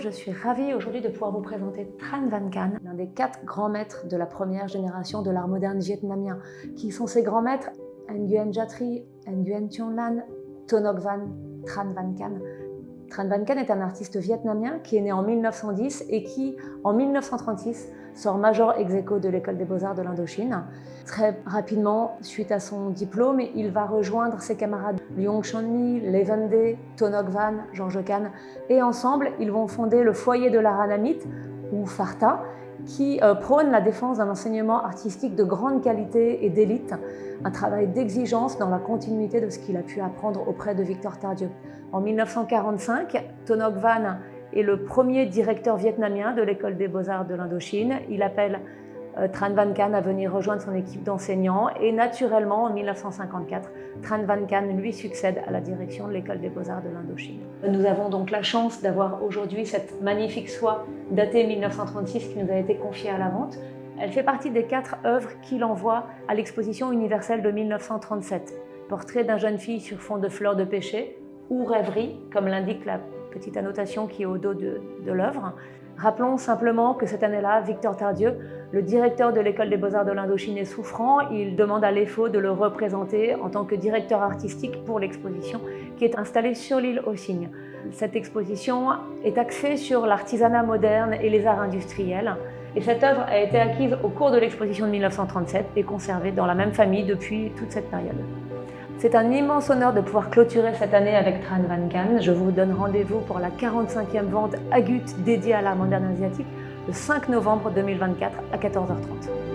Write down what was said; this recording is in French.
je suis ravie aujourd'hui de pouvoir vous présenter Tran Van Can, l'un des 4 grands maîtres de la première génération de l'art moderne vietnamien. Qui sont ces grands maîtres? Nguyen Gia-Tri, Nguyen Thion Lan, Ton Van, Tran Van Can. Tran Van Can est un artiste vietnamien qui est né en 1910 et qui, en 1936, sort major ex aequo de l'école des beaux-arts de l'Indochine. Très rapidement, suite à son diplôme, il va rejoindre ses camarades Luong Chon Mi, Le Van Day, Ton Van, Georges Can, et ensemble, ils vont fonder le foyer de l'art annamite, ou FARTA, qui prône la défense d'un enseignement artistique de grande qualité et d'élite, un travail d'exigence dans la continuité de ce qu'il a pu apprendre auprès de Victor Tardieu. En 1945, Ton Van est le premier directeur vietnamien de l'école des beaux-arts de l'Indochine. Il appelle Tran Van Can à venir rejoindre son équipe d'enseignants et naturellement, en 1954, Tran Van Can lui succède à la direction de l'école des beaux-arts de l'Indochine. Nous avons donc la chance d'avoir aujourd'hui cette magnifique soie datée 1936 qui nous a été confiée à la vente. Elle fait partie des 4 œuvres qu'il envoie à l'exposition universelle de 1937. Portrait d'une jeune fille sur fond de fleurs de pêcher ou rêverie, comme l'indique la petite annotation qui est au dos de l'œuvre. Rappelons simplement que cette année-là, Victor Tardieu, le directeur de l'école des beaux-arts de l'Indochine, est souffrant. Il demande à l'EFO de le représenter en tant que directeur artistique pour l'exposition qui est installée sur l'île aux Cygnes. Cette exposition est axée sur l'artisanat moderne et les arts industriels. Et cette œuvre a été acquise au cours de l'exposition de 1937 et conservée dans la même famille depuis toute cette période. C'est un immense honneur de pouvoir clôturer cette année avec Tran Van Can. Je vous donne rendez-vous pour la 45e vente Agut dédiée à l'art moderne asiatique le 5 novembre 2024 à 14h30.